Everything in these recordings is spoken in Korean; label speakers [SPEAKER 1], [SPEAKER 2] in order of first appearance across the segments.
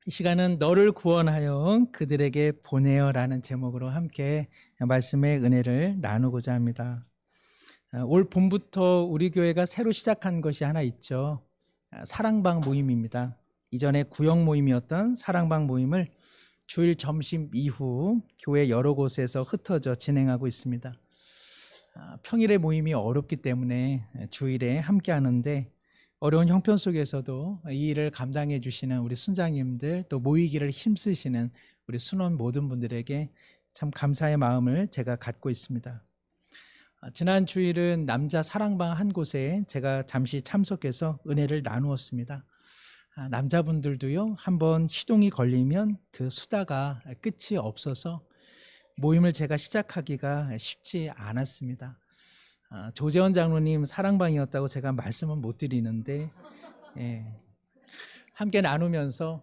[SPEAKER 1] 이 시간은 너를 구원하여 그들에게 보내어라는 제목으로 함께 말씀의 은혜를 나누고자 합니다. 올 봄부터 우리 교회가 새로 시작한 것이 하나 있죠. 사랑방 모임입니다. 이전에 구역 모임이었던 사랑방 모임을 주일 점심 이후 교회 여러 곳에서 흩어져 진행하고 있습니다. 평일의 모임이 어렵기 때문에 주일에 함께 하는데 어려운 형편 속에서도 이 일을 감당해 주시는 우리 순장님들, 또 모이기를 힘쓰시는 우리 순원 모든 분들에게 참 감사의 마음을 제가 갖고 있습니다. 지난 주일은 남자 사랑방 한 곳에 제가 잠시 참석해서 은혜를 나누었습니다. 남자분들도요, 한번 시동이 걸리면 그 수다가 끝이 없어서 모임을 제가 시작하기가 쉽지 않았습니다. 조재원 장로님 사랑방이었다고 제가 말씀은 못 드리는데, 함께 나누면서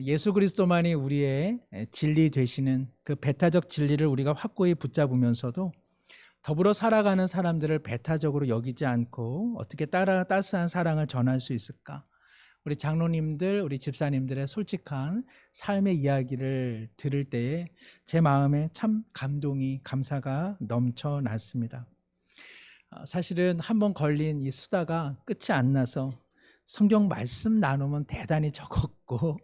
[SPEAKER 1] 예수 그리스도만이 우리의 진리 되시는 그 배타적 진리를 우리가 확고히 붙잡으면서도 더불어 살아가는 사람들을 배타적으로 여기지 않고 어떻게 따스한 사랑을 전할 수 있을까? 우리 장로님들, 우리 집사님들의 솔직한 삶의 이야기를 들을 때에 제 마음에 참 감동이, 감사가 넘쳐났습니다. 사실은 한번 걸린 이 수다가 끝이 안 나서 성경 말씀 나누면 대단히 적었고,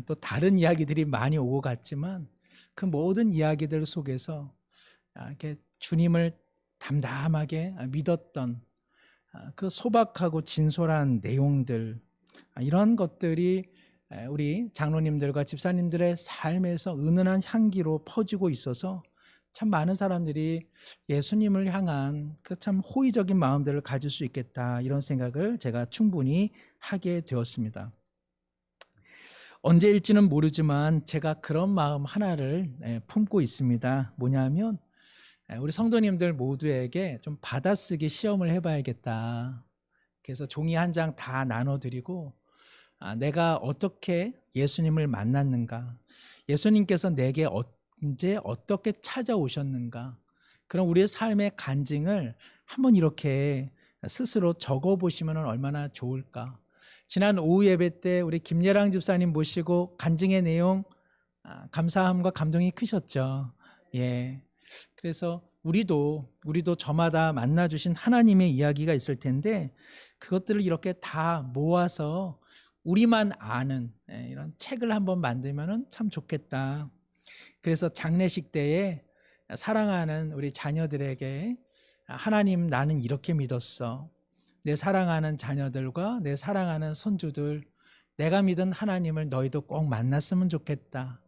[SPEAKER 1] 또 다른 이야기들이 많이 오고 갔지만 그 모든 이야기들 속에서 이렇게 주님을 담담하게 믿었던 그 소박하고 진솔한 내용들, 이런 것들이 우리 장로님들과 집사님들의 삶에서 은은한 향기로 퍼지고 있어서 참 많은 사람들이 예수님을 향한 그 참 호의적인 마음들을 가질 수 있겠다, 이런 생각을 제가 충분히 하게 되었습니다. 언제일지는 모르지만 제가 그런 마음 하나를 품고 있습니다. 뭐냐면 우리 성도님들 모두에게 좀 받아쓰기 시험을 해봐야겠다. 그래서 종이 한 장 다 나눠드리고 내가 어떻게 예수님을 만났는가, 예수님께서 내게 언제 어떻게 찾아오셨는가, 그럼 우리의 삶의 간증을 한번 이렇게 스스로 적어보시면 얼마나 좋을까. 지난 오후 예배 때 우리 김예랑 집사님 모시고 간증의 내용 감사함과 감동이 크셨죠. 그래서 우리도 저마다 만나주신 하나님의 이야기가 있을 텐데 그것들을 이렇게 다 모아서 우리만 아는 이런 책을 한번 만들면 참 좋겠다. 그래서 장례식 때에 사랑하는 우리 자녀들에게 하나님, 나는 이렇게 믿었어. 내 사랑하는 자녀들과 내 사랑하는 손주들, 내가 믿은 하나님을 너희도 꼭 만났으면 좋겠다.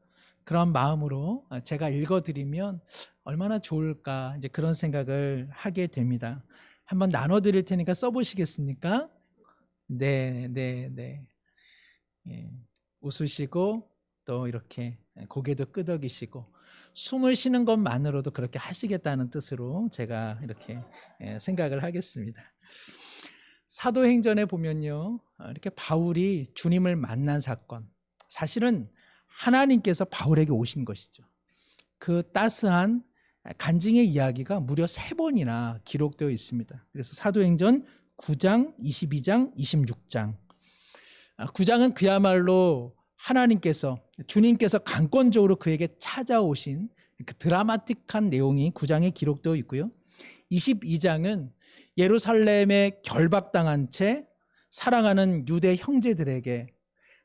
[SPEAKER 1] 그런 마음으로 제가 읽어드리면 얼마나 좋을까, 이제 그런 생각을 하게 됩니다. 한번 나눠드릴 테니까 써보시겠습니까? 네. 웃으시고 또 이렇게 고개도 끄덕이시고 숨을 쉬는 것만으로도 그렇게 하시겠다는 뜻으로 제가 이렇게 생각을 하겠습니다. 사도행전에 보면요, 이렇게 바울이 주님을 만난 사건, 사실은 하나님께서 바울에게 오신 것이죠. 그 따스한 간증의 이야기가 무려 3번이나 기록되어 있습니다. 그래서 사도행전 9장, 22장, 26장. 9장은 그야말로 하나님께서, 주님께서 강권적으로 그에게 찾아오신 그 드라마틱한 내용이 9장에 기록되어 있고요. 22장은 예루살렘에 결박당한 채 사랑하는 유대 형제들에게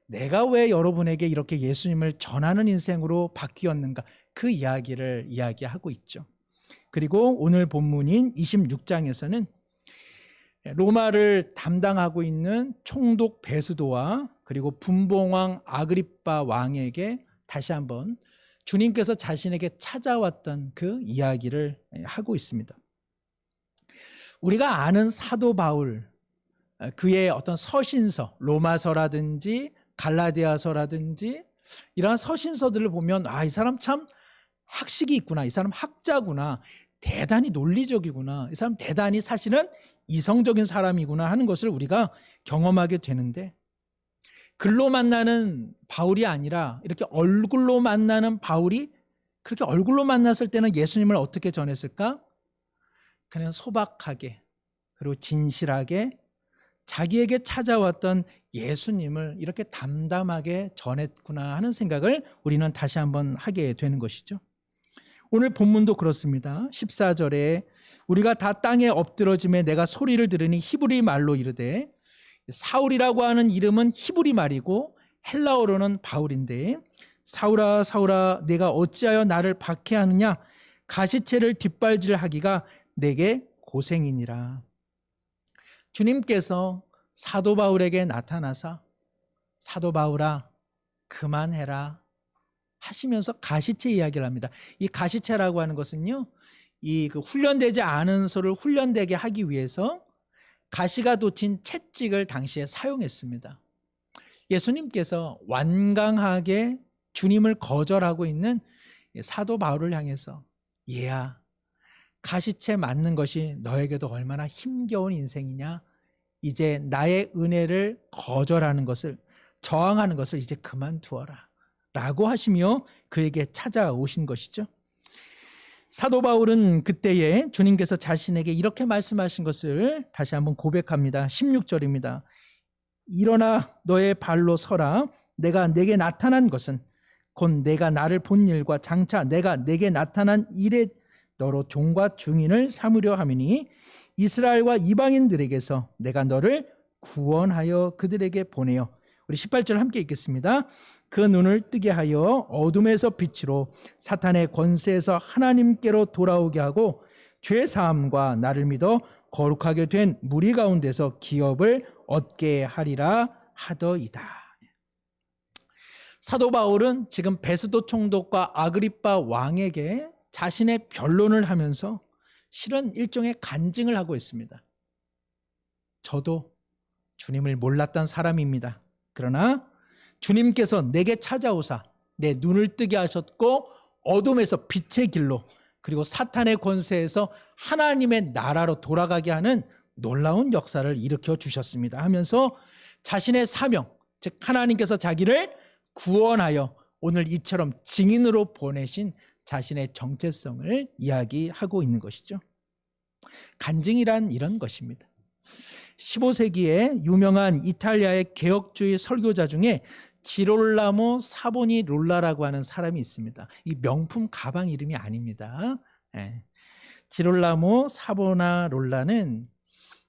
[SPEAKER 1] 내가 왜 여러분에게 이렇게 예수님을 전하는 인생으로 바뀌었는가, 그 이야기를 이야기하고 있죠. 그리고 오늘 본문인 26장에서는 로마를 담당하고 있는 총독 베스도와 그리고 분봉왕 아그리빠 왕에게 다시 한번 주님께서 자신에게 찾아왔던 그 이야기를 하고 있습니다. 우리가 아는 사도 바울, 그의 어떤 서신서, 로마서라든지 갈라디아서라든지 이러한 서신서들을 보면 이 사람 참 학식이 있구나, 이 사람 학자구나, 대단히 논리적이구나, 이 사람 대단히 사실은 이성적인 사람이구나 하는 것을 우리가 경험하게 되는데, 글로 만나는 바울이 아니라 이렇게 얼굴로 만나는 바울이, 그렇게 얼굴로 만났을 때는 예수님을 어떻게 전했을까? 그냥 소박하게, 그리고 진실하게, 자기에게 찾아왔던 예수님을 이렇게 담담하게 전했구나 하는 생각을 우리는 다시 한번 하게 되는 것이죠. 오늘 본문도 그렇습니다. 14절에 우리가 다 땅에 엎드러짐에 내가 소리를 들으니 히브리 말로 이르되, 사울이라고 하는 이름은 히브리 말이고 헬라어로는 바울인데, 사울아 사울아 내가 어찌하여 나를 박해하느냐, 가시체를 뒷발질하기가 내게 고생이니라. 주님께서 사도 바울에게 나타나서 사도 바울아 그만해라 하시면서 가시체 이야기를 합니다. 이 가시체라고 하는 것은요, 이 훈련되지 않은 소를 훈련되게 하기 위해서 가시가 돋친 채찍을 당시에 사용했습니다. 예수님께서 완강하게 주님을 거절하고 있는 사도 바울을 향해서, 얘야, 가시체 맞는 것이 너에게도 얼마나 힘겨운 인생이냐, 이제 나의 은혜를 거절하는 것을, 저항하는 것을 이제 그만두어라 라고 하시며 그에게 찾아오신 것이죠. 사도 바울은 그때에 주님께서 자신에게 이렇게 말씀하신 것을 다시 한번 고백합니다. 16절입니다. 일어나 너의 발로 서라. 내가 내게 나타난 것은 곧 내가 나를 본 일과 장차 내가 내게 나타난 일에 너로 종과 증인을 삼으려 함이니, 이스라엘과 이방인들에게서 내가 너를 구원하여 그들에게 보내어. 우리 18절 함께 읽겠습니다. 그 눈을 뜨게 하여 어둠에서 빛으로, 사탄의 권세에서 하나님께로 돌아오게 하고, 죄 사함과 나를 믿어 거룩하게 된 무리 가운데서 기업을 얻게 하리라 하더이다. 사도 바울은 지금 베스도 총독과 아그리빠 왕에게 자신의 변론을 하면서 실은 일종의 간증을 하고 있습니다. 저도 주님을 몰랐던 사람입니다. 그러나 주님께서 내게 찾아오사 내 눈을 뜨게 하셨고, 어둠에서 빛의 길로, 그리고 사탄의 권세에서 하나님의 나라로 돌아가게 하는 놀라운 역사를 일으켜 주셨습니다 하면서 자신의 사명, 즉 하나님께서 자기를 구원하여 오늘 이처럼 증인으로 보내신 자신의 정체성을 이야기하고 있는 것이죠. 간증이란 이런 것입니다. 15세기에 유명한 이탈리아의 개혁주의 설교자 중에 지롤라모 사보니롤라라고 하는 사람이 있습니다. 이 명품 가방 이름이 아닙니다. 지롤라모 사보나롤라는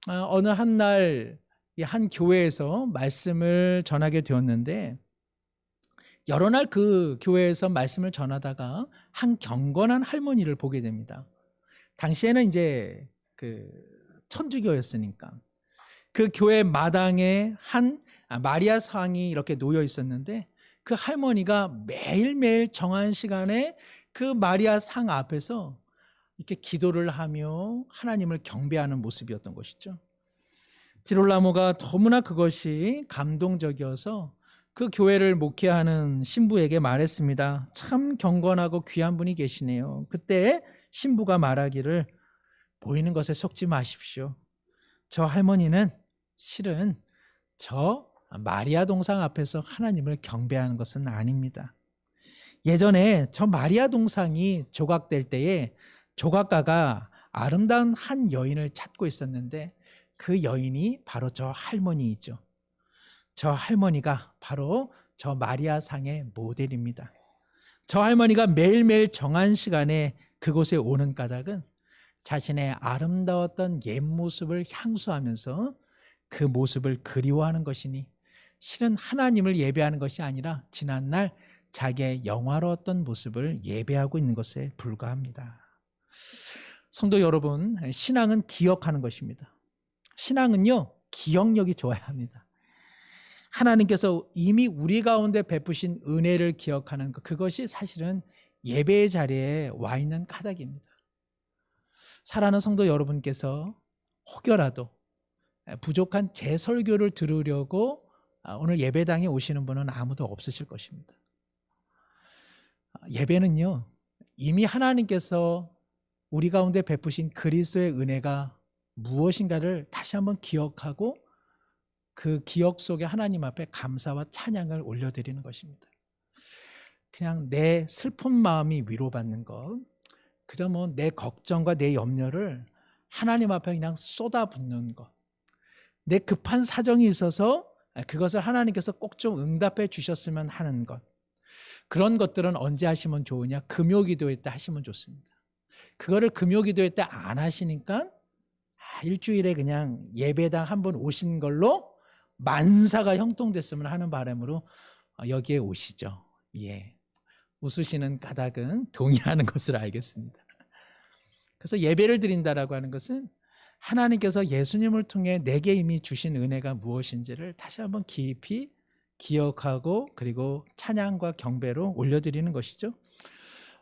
[SPEAKER 1] 어느 한날 한 교회에서 말씀을 전하게 되었는데, 여러 날 그 교회에서 말씀을 전하다가 한 경건한 할머니를 보게 됩니다. 당시에는 이제 천주교였으니까 그 교회 마당에 한 마리아 상이 이렇게 놓여 있었는데, 그 할머니가 매일매일 정한 시간에 그 마리아 상 앞에서 이렇게 기도를 하며 하나님을 경배하는 모습이었던 것이죠. 지롤라모가 너무나 그것이 감동적이어서 그 교회를 목회하는 신부에게 말했습니다. 참 경건하고 귀한 분이 계시네요. 그때 신부가 말하기를, 보이는 것에 속지 마십시오. 저 할머니는 실은 저 마리아 동상 앞에서 하나님을 경배하는 것은 아닙니다. 예전에 저 마리아 동상이 조각될 때에 조각가가 아름다운 한 여인을 찾고 있었는데, 그 여인이 바로 저 할머니이죠. 저 할머니가 바로 저 마리아 상의 모델입니다. 저 할머니가 매일매일 정한 시간에 그곳에 오는 까닭은 자신의 아름다웠던 옛 모습을 향수하면서 그 모습을 그리워하는 것이니, 실은 하나님을 예배하는 것이 아니라 지난날 자기의 영화로웠던 모습을 예배하고 있는 것에 불과합니다. 성도 여러분, 신앙은 기억하는 것입니다. 신앙은요, 기억력이 좋아야 합니다. 하나님께서 이미 우리 가운데 베푸신 은혜를 기억하는 것, 그것이 사실은 예배의 자리에 와 있는 까닭입니다. 사랑하는 성도 여러분께서 혹여라도 부족한 제 설교를 들으려고 오늘 예배당에 오시는 분은 아무도 없으실 것입니다. 예배는요, 이미 하나님께서 우리 가운데 베푸신 그리스도의 은혜가 무엇인가를 다시 한번 기억하고 그 기억 속에 하나님 앞에 감사와 찬양을 올려드리는 것입니다. 그냥 내 슬픈 마음이 위로받는 것, 그저 내 걱정과 내 염려를 하나님 앞에 그냥 쏟아붓는 것, 내 급한 사정이 있어서 그것을 하나님께서 꼭 좀 응답해 주셨으면 하는 것. 그런 것들은 언제 하시면 좋으냐? 금요기도회 때 하시면 좋습니다. 그거를 금요기도회 때 안 하시니까 일주일에 그냥 예배당 한 번 오신 걸로 만사가 형통됐으면 하는 바람으로 여기에 오시죠. 예. 웃으시는 까닭은 동의하는 것으로 알겠습니다. 그래서 예배를 드린다라고 하는 것은 하나님께서 예수님을 통해 내게 이미 주신 은혜가 무엇인지를 다시 한번 깊이 기억하고 그리고 찬양과 경배로 올려드리는 것이죠.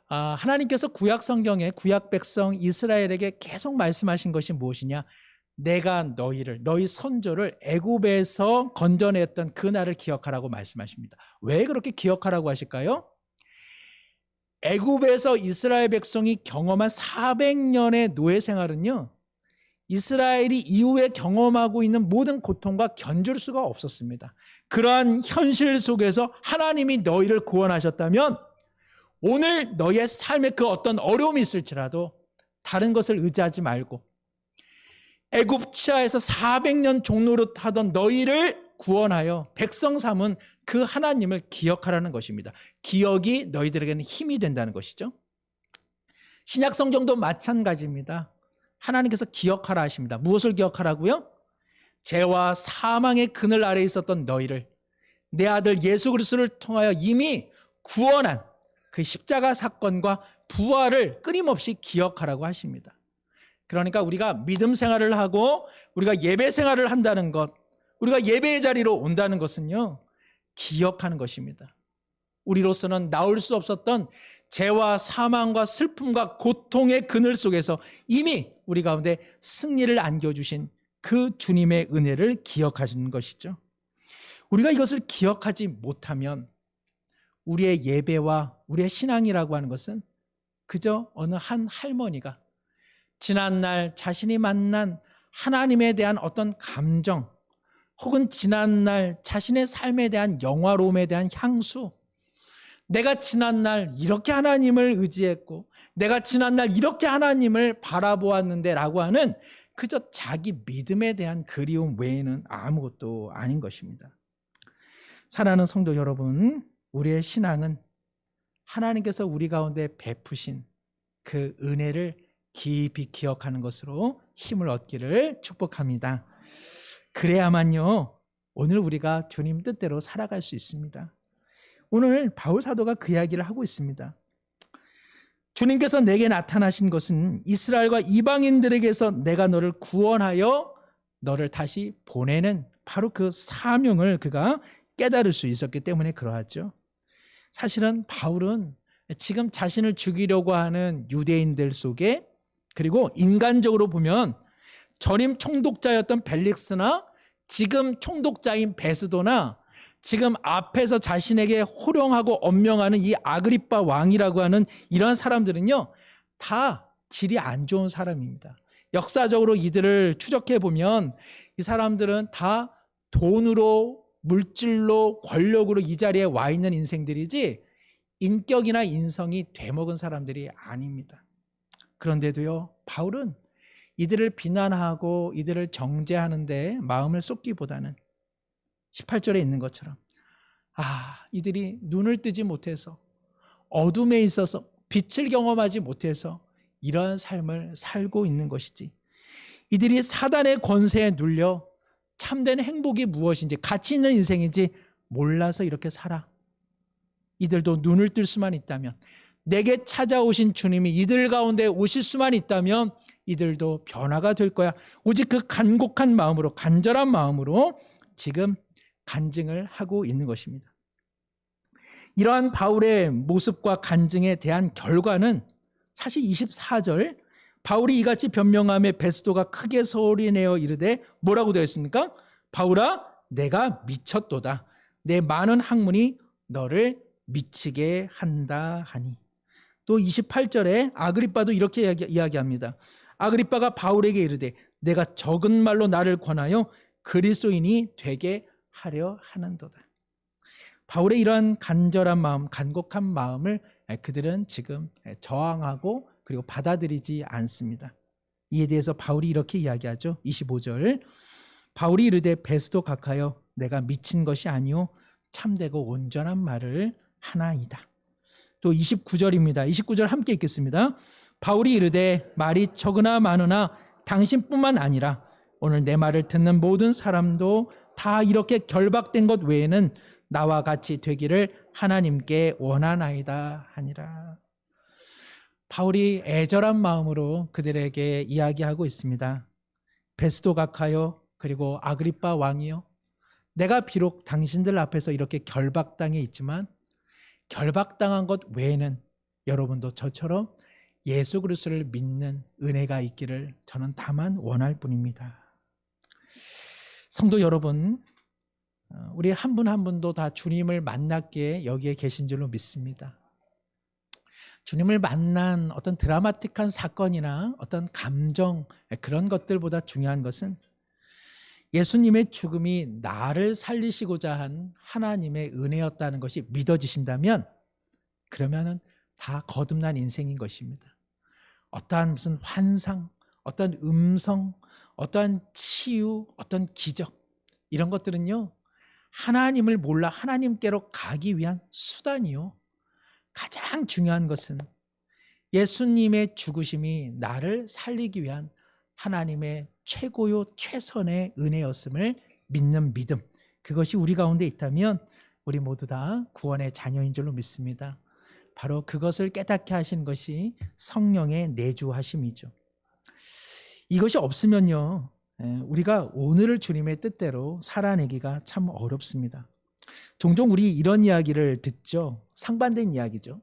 [SPEAKER 1] 하나님께서 구약 성경에 구약 백성 이스라엘에게 계속 말씀하신 것이 무엇이냐? 내가 너희 선조를 애굽에서 건져냈던 그 날을 기억하라고 말씀하십니다. 왜 그렇게 기억하라고 하실까요? 애굽에서 이스라엘 백성이 경험한 400년의 노예 생활은요, 이스라엘이 이후에 경험하고 있는 모든 고통과 견줄 수가 없었습니다. 그러한 현실 속에서 하나님이 너희를 구원하셨다면 오늘 너희의 삶에 그 어떤 어려움이 있을지라도 다른 것을 의지하지 말고 애굽 치하에서 400년 종로로 타던 너희를 구원하여 백성 삼은 그 하나님을 기억하라는 것입니다. 기억이 너희들에게는 힘이 된다는 것이죠. 신약 성경도 마찬가지입니다. 하나님께서 기억하라 하십니다. 무엇을 기억하라고요? 죄와 사망의 그늘 아래에 있었던 너희를 내 아들 예수 그리스도를 통하여 이미 구원한 그 십자가 사건과 부활을 끊임없이 기억하라고 하십니다. 그러니까 우리가 믿음 생활을 하고 우리가 예배 생활을 한다는 것, 우리가 예배의 자리로 온다는 것은요, 기억하는 것입니다. 우리로서는 나올 수 없었던 죄와 사망과 슬픔과 고통의 그늘 속에서 이미 우리 가운데 승리를 안겨주신 그 주님의 은혜를 기억하시는 것이죠. 우리가 이것을 기억하지 못하면 우리의 예배와 우리의 신앙이라고 하는 것은 그저 어느 한 할머니가 지난날 자신이 만난 하나님에 대한 어떤 감정, 혹은 지난날 자신의 삶에 대한 영화로움에 대한 향수, 내가 지난날 이렇게 하나님을 의지했고 내가 지난날 이렇게 하나님을 바라보았는데 라고 하는 그저 자기 믿음에 대한 그리움 외에는 아무것도 아닌 것입니다. 사랑하는 성도 여러분, 우리의 신앙은 하나님께서 우리 가운데 베푸신 그 은혜를 깊이 기억하는 것으로 힘을 얻기를 축복합니다. 그래야만요, 오늘 우리가 주님 뜻대로 살아갈 수 있습니다. 오늘 바울 사도가 그 이야기를 하고 있습니다. 주님께서 내게 나타나신 것은 이스라엘과 이방인들에게서 내가 너를 구원하여 너를 다시 보내는 바로 그 사명을 그가 깨달을 수 있었기 때문에 그러하죠. 사실은 바울은 지금 자신을 죽이려고 하는 유대인들 속에, 그리고 인간적으로 보면 전임 총독자였던 벨릭스나 지금 총독자인 베스도나 지금 앞에서 자신에게 호령하고 엄명하는 이 아그리빠 왕이라고 하는 이런 사람들은요, 다 질이 안 좋은 사람입니다. 역사적으로 이들을 추적해 보면 이 사람들은 다 돈으로, 물질로, 권력으로 이 자리에 와 있는 인생들이지 인격이나 인성이 되먹은 사람들이 아닙니다. 그런데도요, 바울은 이들을 비난하고 이들을 정죄하는데 마음을 쏟기보다는 18절에 있는 것처럼 이들이 눈을 뜨지 못해서 어둠에 있어서 빛을 경험하지 못해서 이러한 삶을 살고 있는 것이지, 이들이 사단의 권세에 눌려 참된 행복이 무엇인지, 가치 있는 인생인지 몰라서 이렇게 살아. 이들도 눈을 뜰 수만 있다면, 내게 찾아오신 주님이 이들 가운데 오실 수만 있다면 이들도 변화가 될 거야. 오직 그 간곡한 마음으로, 간절한 마음으로 지금 간증을 하고 있는 것입니다. 이러한 바울의 모습과 간증에 대한 결과는 사실 24절, 바울이 이같이 변명함에 베스도가 크게 소리내어 이르되 뭐라고 되어 있습니까? 바울아, 내가 미쳤도다. 내 많은 학문이 너를 미치게 한다 하니. 또 28절에 아그리빠도 이렇게 이야기합니다. 아그리빠가 바울에게 이르되 내가 적은 말로 나를 권하여 그리스도인이 되게 하려 하는도다. 바울의 이러한 간절한 마음, 간곡한 마음을 그들은 지금 저항하고 그리고 받아들이지 않습니다. 이에 대해서 바울이 이렇게 이야기하죠. 25절, 바울이 이르되 베스도 각하여 내가 미친 것이 아니요 참되고 온전한 말을 하나이다. 또 29절입니다. 29절 함께 읽겠습니다. 바울이 이르되 말이 적으나 많으나 당신뿐만 아니라 오늘 내 말을 듣는 모든 사람도 다 이렇게 결박된 것 외에는 나와 같이 되기를 하나님께 원하나이다 하니라. 바울이 애절한 마음으로 그들에게 이야기하고 있습니다. 베스도 각하여 그리고 아그리빠 왕이요, 내가 비록 당신들 앞에서 이렇게 결박당해 있지만 결박당한 것 외에는 여러분도 저처럼 예수 그리스도를 믿는 은혜가 있기를 저는 다만 원할 뿐입니다. 성도 여러분, 우리 한 분 한 분도 다 주님을 만났기에 여기에 계신 줄로 믿습니다. 주님을 만난 어떤 드라마틱한 사건이나 어떤 감정, 그런 것들보다 중요한 것은 예수님의 죽음이 나를 살리시고자 한 하나님의 은혜였다는 것이 믿어지신다면, 그러면은 다 거듭난 인생인 것입니다. 어떠한 무슨 환상, 어떤 음성, 어떠한 치유, 어떤 기적, 이런 것들은요, 하나님을 몰라 하나님께로 가기 위한 수단이요. 가장 중요한 것은 예수님의 죽으심이 나를 살리기 위한 하나님의 최고요 최선의 은혜였음을 믿는 믿음, 그것이 우리 가운데 있다면 우리 모두 다 구원의 자녀인 줄로 믿습니다. 바로 그것을 깨닫게 하신 것이 성령의 내주하심이죠. 이것이 없으면요, 우리가 오늘을 주님의 뜻대로 살아내기가 참 어렵습니다. 종종 우리 이런 이야기를 듣죠. 상반된 이야기죠.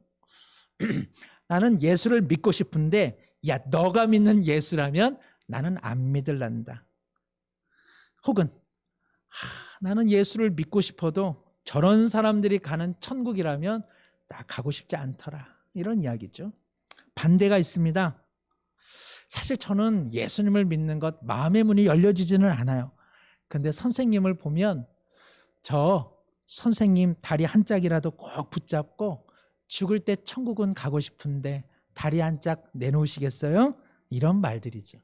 [SPEAKER 1] 나는 예수를 믿고 싶은데 야, 너가 믿는 예수라면 나는 안 믿을란다. 혹은 나는 예수를 믿고 싶어도 저런 사람들이 가는 천국이라면 나 가고 싶지 않더라. 이런 이야기죠. 반대가 있습니다. 사실 저는 예수님을 믿는 것 마음의 문이 열려지지는 않아요. 근데 선생님을 보면 저 선생님 다리 한 짝이라도 꼭 붙잡고 죽을 때 천국은 가고 싶은데 다리 한 짝 내놓으시겠어요? 이런 말들이죠.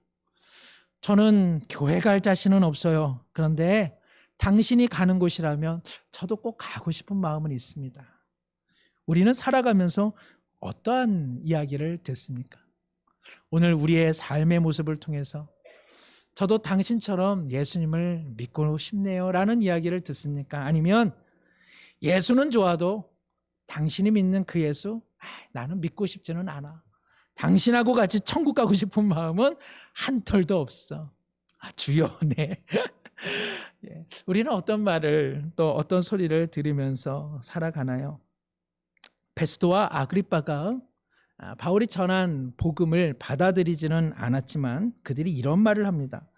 [SPEAKER 1] 저는 교회 갈 자신은 없어요. 그런데 당신이 가는 곳이라면 저도 꼭 가고 싶은 마음은 있습니다. 우리는 살아가면서 어떠한 이야기를 듣습니까? 오늘 우리의 삶의 모습을 통해서 저도 당신처럼 예수님을 믿고 싶네요 라는 이야기를 듣습니까? 아니면 예수는 좋아도 당신이 믿는 그 예수, 나는 믿고 싶지는 않아. 당신하고 같이 천국 가고 싶은 마음은 한 털도 없어. 주여, 네. 예. 우리는 어떤 말을 또 어떤 소리를 들으면서 살아가나요? 베스도와 아그리빠가 바울이 전한 복음을 받아들이지는 않았지만 그들이 이런 말을 합니다.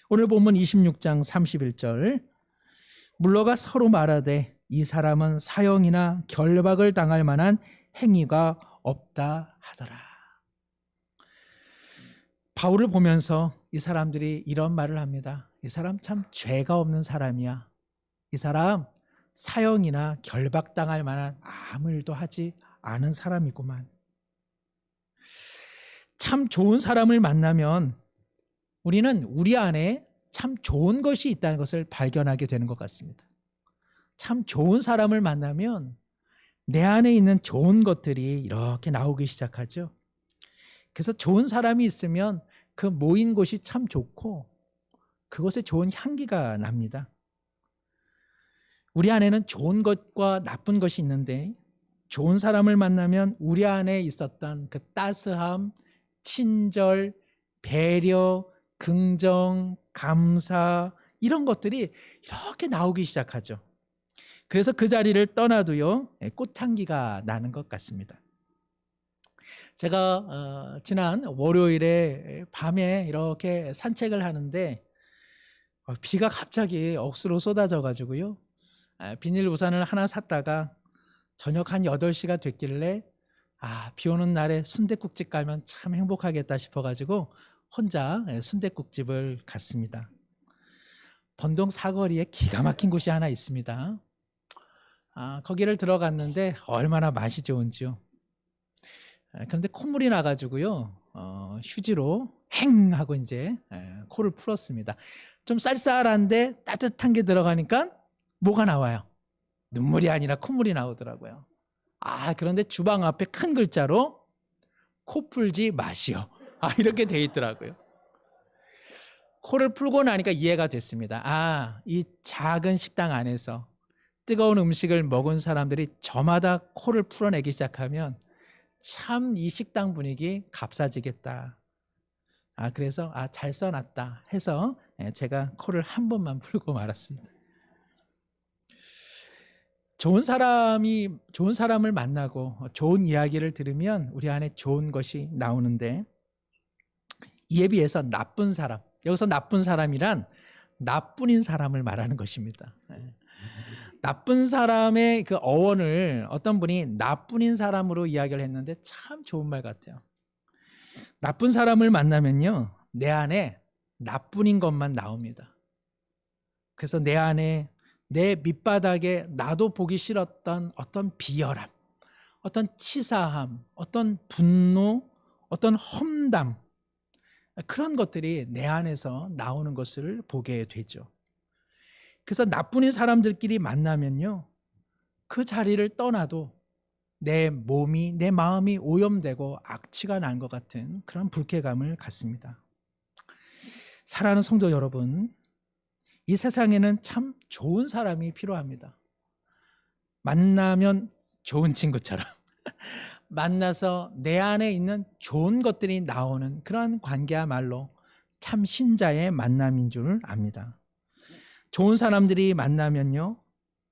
[SPEAKER 1] 오늘 본문 26장 31절, 물러가 서로 말하되 이 사람은 사형이나 결박을 당할 만한 행위가 없다 하더라. 바울을 보면서 이 사람들이 이런 말을 합니다. 이 사람 참 죄가 없는 사람이야. 이 사람 사형이나 결박당할 만한 아무 일도 하지 않은 사람이구만. 참 좋은 사람을 만나면 우리는 우리 안에 참 좋은 것이 있다는 것을 발견하게 되는 것 같습니다. 참 좋은 사람을 만나면 내 안에 있는 좋은 것들이 이렇게 나오기 시작하죠. 그래서 좋은 사람이 있으면 그 모인 곳이 참 좋고 그것에 좋은 향기가 납니다. 우리 안에는 좋은 것과 나쁜 것이 있는데 좋은 사람을 만나면 우리 안에 있었던 그 따스함, 친절, 배려, 긍정, 감사, 이런 것들이 이렇게 나오기 시작하죠. 그래서 그 자리를 떠나도요, 꽃향기가 나는 것 같습니다. 제가 지난 월요일에 밤에 이렇게 산책을 하는데 비가 갑자기 억수로 쏟아져 가지고요, 비닐 우산을 하나 샀다가 저녁 한 8시가 됐길래 비 오는 날에 순댓국집 가면 참 행복하겠다 싶어가지고 혼자 순댓국집을 갔습니다. 번동 사거리에 기가 막힌 곳이 하나 있습니다. 거기를 들어갔는데 얼마나 맛이 좋은지요. 그런데 콧물이 나가지고요. 휴지로 행 하고 이제 코를 풀었습니다. 좀 쌀쌀한데 따뜻한 게 들어가니까 뭐가 나와요? 눈물이 아니라 콧물이 나오더라고요. 그런데 주방 앞에 큰 글자로 코 풀지 마시오. 이렇게 돼 있더라고요. 코를 풀고 나니까 이해가 됐습니다. 이 작은 식당 안에서 뜨거운 음식을 먹은 사람들이 저마다 코를 풀어내기 시작하면 참 이 식당 분위기 값싸지겠다. 그래서 잘 써놨다 해서 제가 코를 한 번만 풀고 말았습니다. 좋은 사람을 만나고 좋은 이야기를 들으면 우리 안에 좋은 것이 나오는데, 이에 비해서 나쁜 사람, 여기서 나쁜 사람이란 나뿐인 사람을 말하는 것입니다. 나쁜 사람의 그 어원을 어떤 분이 나뿐인 사람으로 이야기를 했는데 참 좋은 말 같아요. 나쁜 사람을 만나면요, 내 안에 나뿐인 것만 나옵니다. 그래서 내 안에, 내 밑바닥에 나도 보기 싫었던 어떤 비열함, 어떤 치사함, 어떤 분노, 어떤 험담, 그런 것들이 내 안에서 나오는 것을 보게 되죠. 그래서 나뿐인 사람들끼리 만나면요, 그 자리를 떠나도 내 몸이, 내 마음이 오염되고 악취가 난 것 같은 그런 불쾌감을 갖습니다. 사랑하는 성도 여러분, 이 세상에는 참 좋은 사람이 필요합니다. 만나면 좋은 친구처럼 만나서 내 안에 있는 좋은 것들이 나오는 그런 관계야말로 참 신자의 만남인 줄 압니다. 좋은 사람들이 만나면요,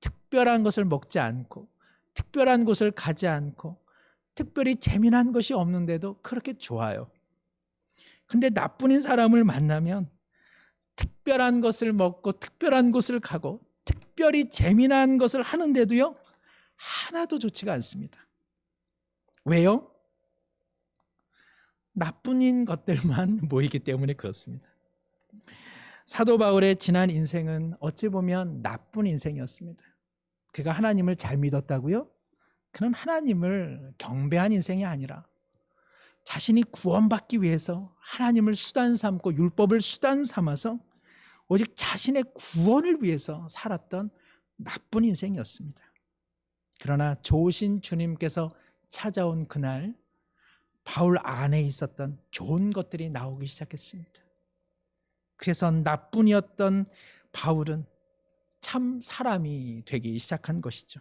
[SPEAKER 1] 특별한 것을 먹지 않고 특별한 곳을 가지 않고 특별히 재미난 것이 없는데도 그렇게 좋아요. 근데 나뿐인 사람을 만나면 특별한 것을 먹고 특별한 곳을 가고 특별히 재미난 것을 하는데도요, 하나도 좋지가 않습니다. 왜요? 나뿐인 것들만 모이기 때문에 그렇습니다. 사도 바울의 지난 인생은 어찌 보면 나쁜 인생이었습니다. 그가 하나님을 잘 믿었다고요? 그는 하나님을 경배한 인생이 아니라 자신이 구원받기 위해서 하나님을 수단 삼고 율법을 수단 삼아서 오직 자신의 구원을 위해서 살았던 나쁜 인생이었습니다. 그러나 좋으신 주님께서 찾아온 그날, 바울 안에 있었던 좋은 것들이 나오기 시작했습니다. 그래서 나뿐이었던 바울은 참 사람이 되기 시작한 것이죠.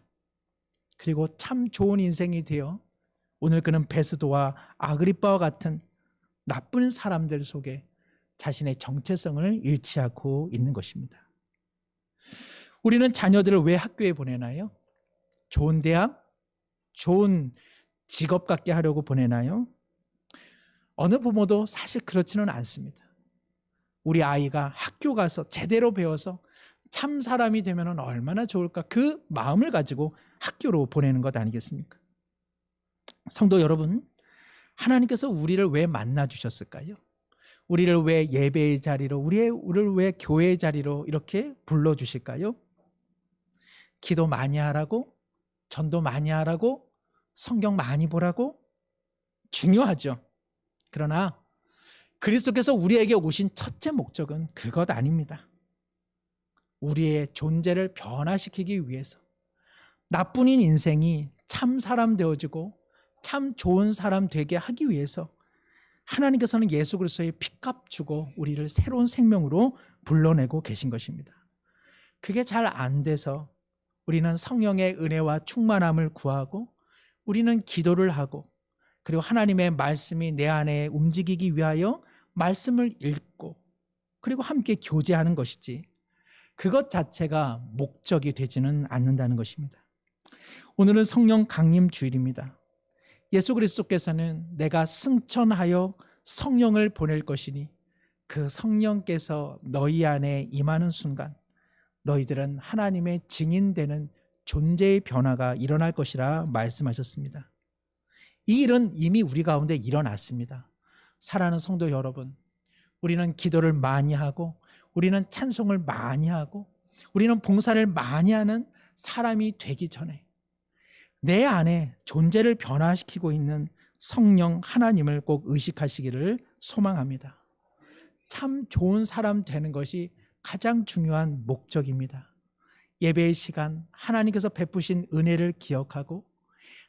[SPEAKER 1] 그리고 참 좋은 인생이 되어 오늘 그는 베스도와 아그리빠와 같은 나쁜 사람들 속에 자신의 정체성을 일치하고 있는 것입니다. 우리는 자녀들을 왜 학교에 보내나요? 좋은 대학, 좋은 직업 갖게 하려고 보내나요? 어느 부모도 사실 그렇지는 않습니다. 우리 아이가 학교 가서 제대로 배워서 참 사람이 되면 얼마나 좋을까, 그 마음을 가지고 학교로 보내는 것 아니겠습니까? 성도 여러분, 하나님께서 우리를 왜 만나주셨을까요? 우리를 왜 예배의 자리로, 우리를 왜 교회의 자리로 이렇게 불러주실까요? 기도 많이 하라고? 전도 많이 하라고? 성경 많이 보라고? 중요하죠. 그러나 그리스도께서 우리에게 오신 첫째 목적은 그것 아닙니다. 우리의 존재를 변화시키기 위해서 나뿐인 인생이 참 사람 되어지고 참 좋은 사람 되게 하기 위해서 하나님께서는 예수 그리스도의 피값 주고 우리를 새로운 생명으로 불러내고 계신 것입니다. 그게 잘 안 돼서 우리는 성령의 은혜와 충만함을 구하고 우리는 기도를 하고 그리고 하나님의 말씀이 내 안에 움직이기 위하여 말씀을 읽고 그리고 함께 교제하는 것이지, 그것 자체가 목적이 되지는 않는다는 것입니다. 오늘은 성령 강림 주일입니다. 예수 그리스도께서는 내가 승천하여 성령을 보낼 것이니 그 성령께서 너희 안에 임하는 순간 너희들은 하나님의 증인되는 존재의 변화가 일어날 것이라 말씀하셨습니다. 이 일은 이미 우리 가운데 일어났습니다. 사랑하는 성도 여러분, 우리는 기도를 많이 하고 우리는 찬송을 많이 하고 우리는 봉사를 많이 하는 사람이 되기 전에 내 안에 존재를 변화시키고 있는 성령 하나님을 꼭 의식하시기를 소망합니다. 참 좋은 사람 되는 것이 가장 중요한 목적입니다. 예배의 시간, 하나님께서 베푸신 은혜를 기억하고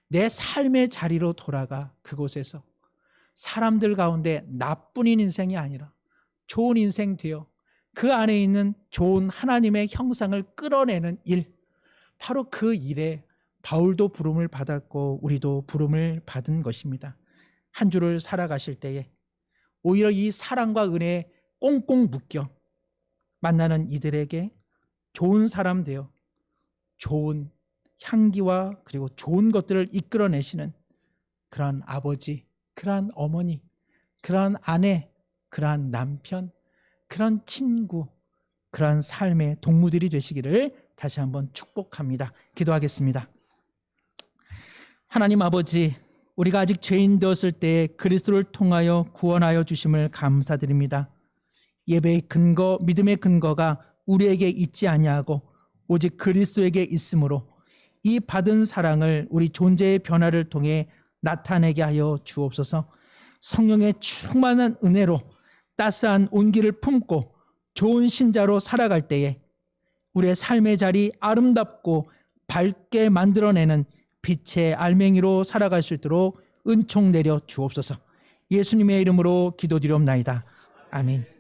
[SPEAKER 1] 내 삶의 자리로 돌아가 그곳에서 사람들 가운데 나뿐인 인생이 아니라 좋은 인생 되어 그 안에 있는 좋은 하나님의 형상을 끌어내는 일, 바로 그 일에 바울도 부름을 받았고 우리도 부름을 받은 것입니다. 한 주를 살아가실 때에 오히려 이 사랑과 은혜에 꽁꽁 묶여 만나는 이들에게 좋은 사람 되어 좋은 향기와 그리고 좋은 것들을 이끌어내시는 그러한 아버지, 그러한 어머니, 그러한 아내, 그러한 남편, 그런 친구, 그러한 삶의 동무들이 되시기를 다시 한번 축복합니다. 기도하겠습니다. 하나님 아버지, 우리가 아직 죄인 되었을 때에 그리스도를 통하여 구원하여 주심을 감사드립니다. 예배의 근거, 믿음의 근거가 우리에게 있지 아니하고 오직 그리스도에게 있으므로 이 받은 사랑을 우리 존재의 변화를 통해 나타내게 하여 주옵소서. 성령의 충만한 은혜로 따스한 온기를 품고 좋은 신자로 살아갈 때에 우리의 삶의 자리 아름답고 밝게 만들어내는 빛의 알맹이로 살아갈 수 있도록 은총 내려 주옵소서. 예수님의 이름으로 기도드리옵나이다. 아멘.